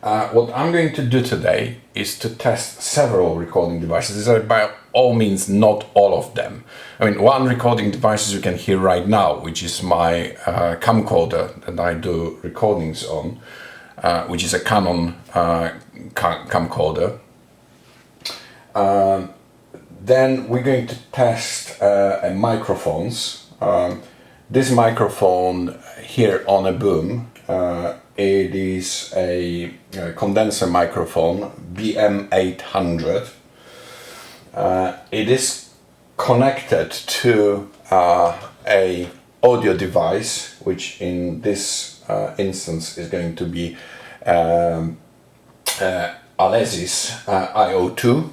What I'm going to do today is to test several recording devices. These are by all means not all of them. I mean, one recording device you can hear right now, which is my camcorder that I do recordings on, which is a Canon camcorder. Then we're going to test microphones. This microphone here on a boom, it is a condenser microphone, BM800. It is connected to a audio device, which in this instance is going to be Alesis IO2.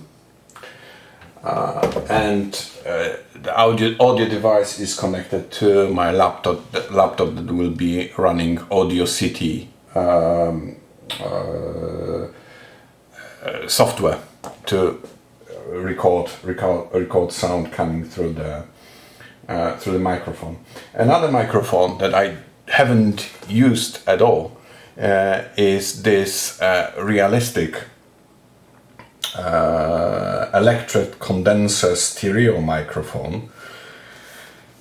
And the audio device is connected to my laptop that will be running Audacity software to record sound coming through the microphone. Another microphone that I haven't used at all is this realistic electret condenser stereo microphone.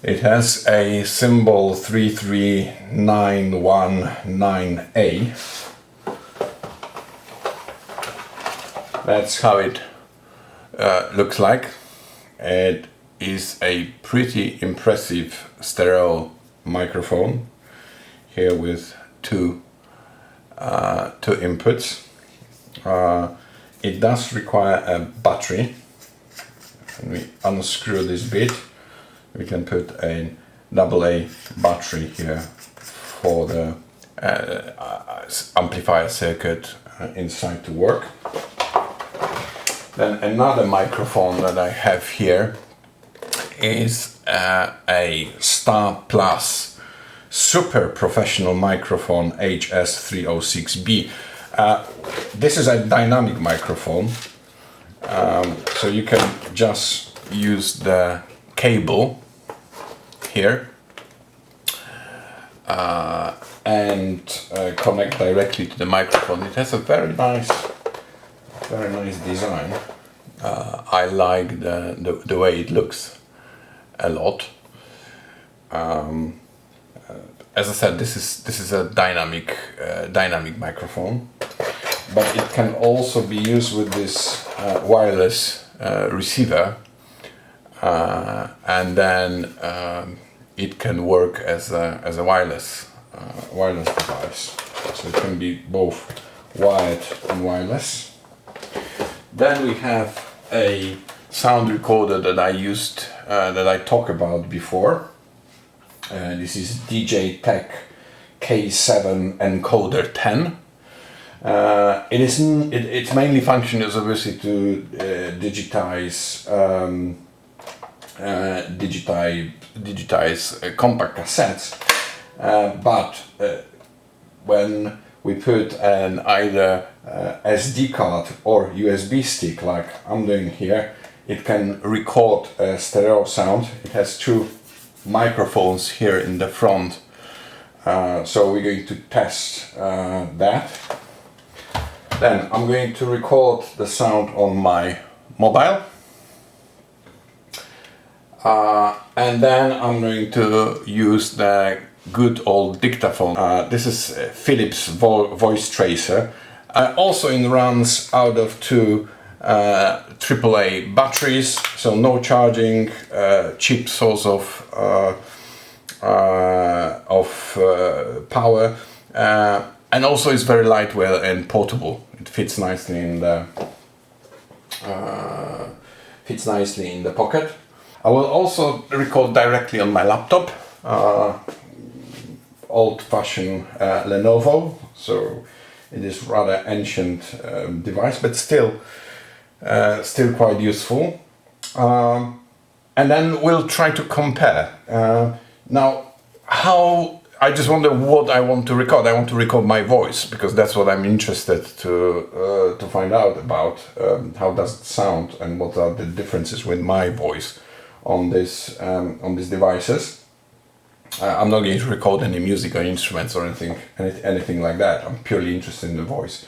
It has a symbol 33919A. That's how it looks like. It is a pretty impressive stereo microphone here with two inputs. It does require a battery. When we unscrew this bit, we can put a AA battery here for the amplifier circuit inside to work. Then another microphone that I have here is a Star Plus super professional microphone HS-306B. This is a dynamic microphone, so you can just use the cable here and connect directly to the microphone. It has a very nice design. I like the way it looks a lot. As I said, this is a dynamic microphone, but it can also be used with this wireless receiver, and then it can work as a wireless device. So it can be both wired and wireless. Then we have a sound recorder that I talked about before. This is Tech K7 Encoder 10. Its mainly function is obviously to digitize compact cassettes, but when we put an either SD card or USB stick, like I'm doing here, it can record stereo sound. It has two microphones here in the front, so we're going to test that. Then I'm going to record the sound on my mobile, and then I'm going to use the good old dictaphone. This is Philips Voice Tracer. Also it runs out of two AAA batteries, so no charging, cheap source of power, and also it's very lightweight and portable. It fits nicely in the pocket. I will also record directly on my laptop, old-fashioned Lenovo, so it is rather ancient device, but still quite useful. And then we'll try to compare. Now, I just wonder what I want to record. I want to record my voice, because that's what I'm interested to find out about. How does it sound, and what are the differences with my voice on these devices. I'm not going to record any music or instruments or anything like that. I'm purely interested in the voice.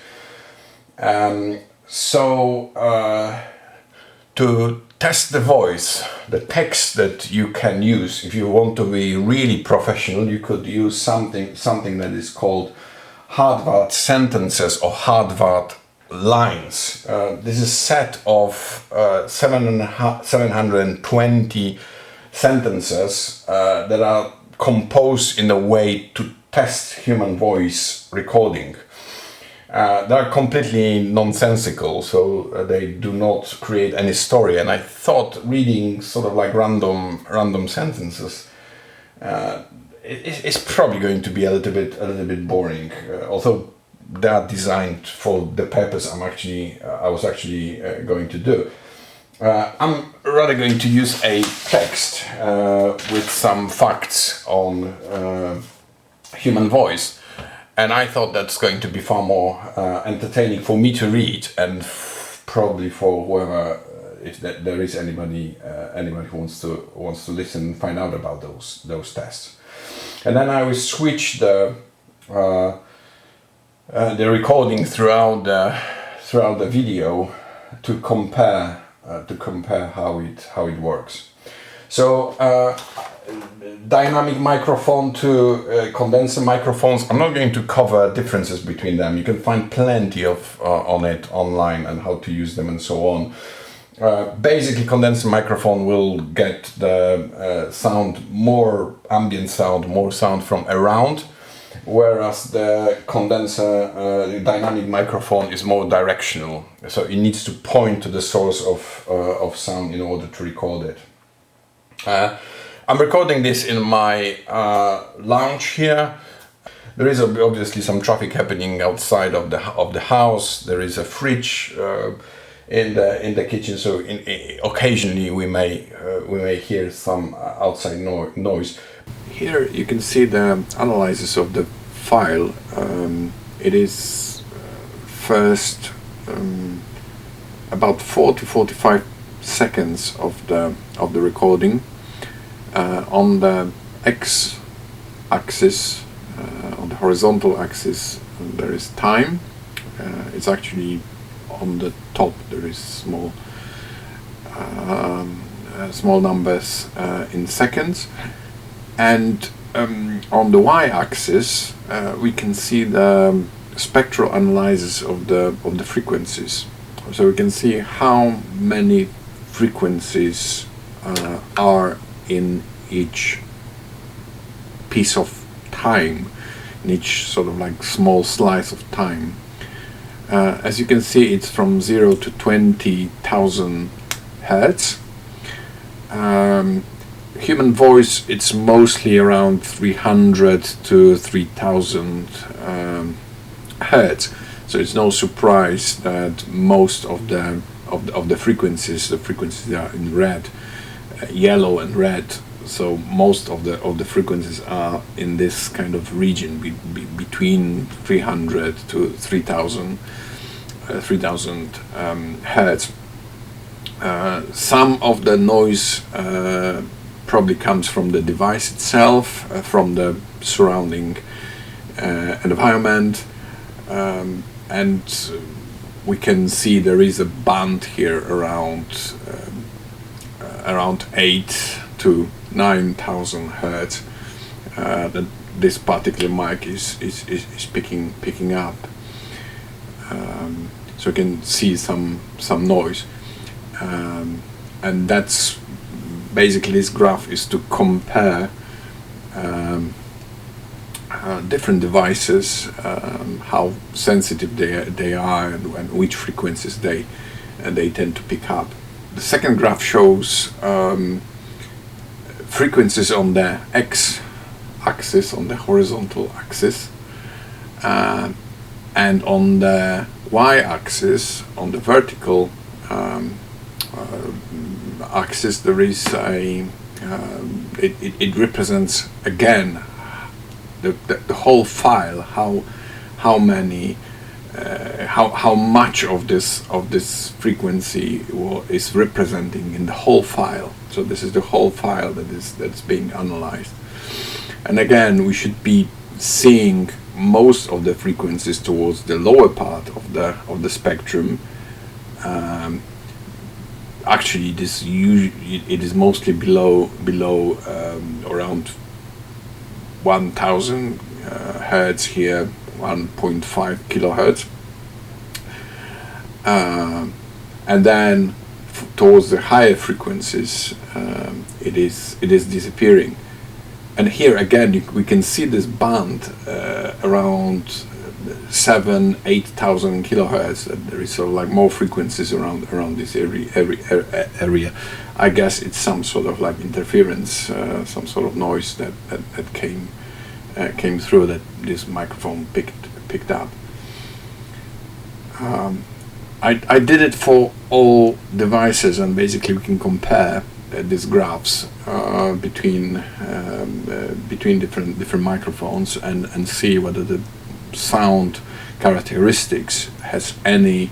To test the voice, the text that you can use, if you want to be really professional, you could use something that is called hardware sentences or hardware lines. This is a set of 720 sentences that are composed in a way to test human voice recording. They are completely nonsensical, so they do not create any story. And I thought reading sort of like random sentences it's probably going to be a little bit boring. Although they are designed for the purpose I was actually going to do. I'm rather going to use a text with some facts on human voice. And I thought that's going to be far more entertaining for me to read, and probably for whoever, if there is anybody who wants to listen and find out about those tests. And then I will switch the recording throughout the video to compare how it works. So. Dynamic microphone to condenser microphones. I'm not going to cover differences between them. You can find plenty of on it online and how to use them and so on. Basically, condenser microphone will get the sound, more ambient sound, more sound from around, whereas the condenser dynamic microphone is more directional. So it needs to point to the source of sound in order to record it. I'm recording this in my lounge here. There is obviously some traffic happening outside of the house. There is a fridge in the kitchen, so occasionally we may hear some outside noise. Here you can see the analysis of the file. It is first about 40-45 seconds of the recording. On the x-axis, on the horizontal axis, there is time. It's actually on the top. There is small numbers in seconds, and on the y-axis we can see the spectral analysis of the frequencies. So we can see how many frequencies are in each piece of time, in each sort of like small slice of time. As you can see, it's from 0 to 20,000 hertz. Human voice, it's mostly around 300 to 3,000 hertz. So it's no surprise that most of the frequencies are in red. Yellow and red, so most of the frequencies are in this kind of region between 300 to 3,000 hertz. Some of the noise probably comes from the device itself, from the surrounding environment, and we can see there is a band here around 8 to 9,000 hertz that this particular mic is picking up. So you can see some noise, and that's basically, this graph is to compare different devices, how sensitive they are, and which frequencies they tend to pick up. The second graph shows frequencies on the x-axis, on the horizontal axis, and on the y-axis, on the vertical axis, there is it represents again the whole file, how many. How much of this frequency is representing in the whole file. So this is the whole file that's being analyzed. And again, we should be seeing most of the frequencies towards the lower part of the spectrum. Actually, it is mostly below around 1000 hertz here, 1.5 kilohertz, and then towards the higher frequencies, it is disappearing. And here again, we can see this band around 7,000–8,000 kilohertz. There is sort of like more frequencies around this area. I guess it's some sort of like interference, some sort of noise that came through that this microphone picked up. I did it for all devices, and basically we can compare these graphs between different microphones and see whether the sound characteristics has any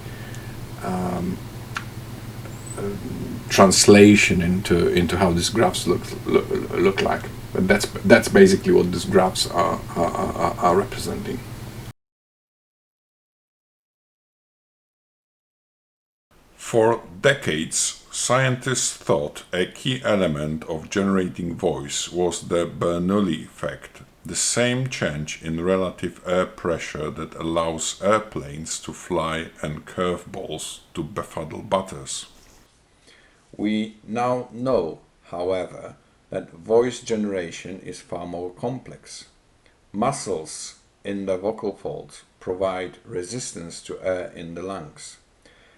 translation into how these graphs look like. But that's basically what these graphs are representing. For decades, scientists thought a key element of generating voice was the Bernoulli effect, the same change in relative air pressure that allows airplanes to fly and curveballs to befuddle butters. We now know, however, that voice generation is far more complex. Muscles in the vocal folds provide resistance to air in the lungs.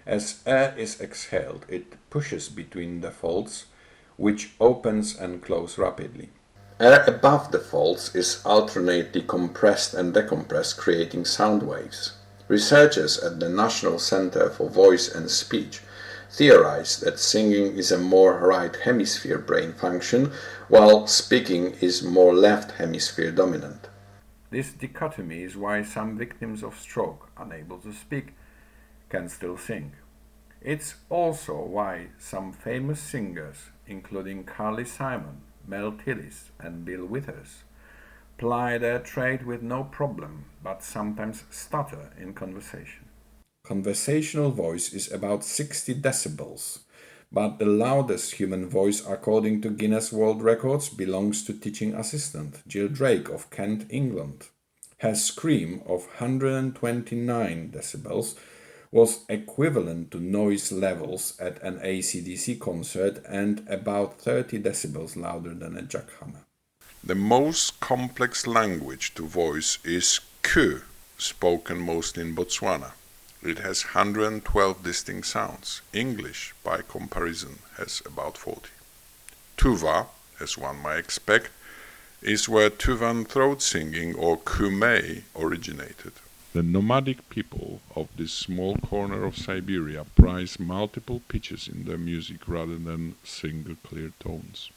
As air is exhaled, it pushes between the folds, which opens and closes rapidly. Air above the folds is alternately compressed and decompressed, creating sound waves. Researchers at the National Center for Voice and Speech theorize that singing is a more right hemisphere brain function, while speaking is more left hemisphere dominant. This dichotomy is why some victims of stroke, unable to speak, can still sing. It's also why some famous singers, including Carly Simon, Mel Tillis and Bill Withers, ply their trade with no problem, but sometimes stutter in conversation. Conversational voice is about 60 decibels, but the loudest human voice, according to Guinness World Records, belongs to teaching assistant Jill Drake of Kent, England. Her scream of 129 decibels was equivalent to noise levels at an AC/DC concert and about 30 decibels louder than a jackhammer. The most complex language to voice is Ku, spoken mostly in Botswana. It has 112 distinct sounds. English, by comparison, has about 40. Tuva, as one might expect, is where Tuvan throat singing or Kume originated. The nomadic people of this small corner of Siberia prize multiple pitches in their music rather than single clear tones.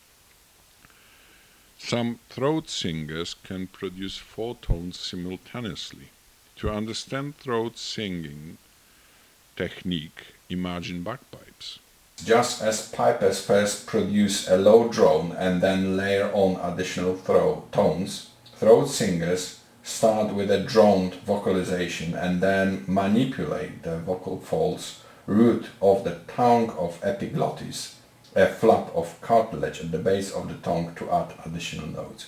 Some throat singers can produce 4 tones simultaneously. To understand throat singing technique, imagine bagpipes. Just as pipers first produce a low drone and then layer on additional tones, throat singers start with a droned vocalization and then manipulate the vocal folds root of the tongue of epiglottis, a flap of cartilage at the base of the tongue, to add additional notes.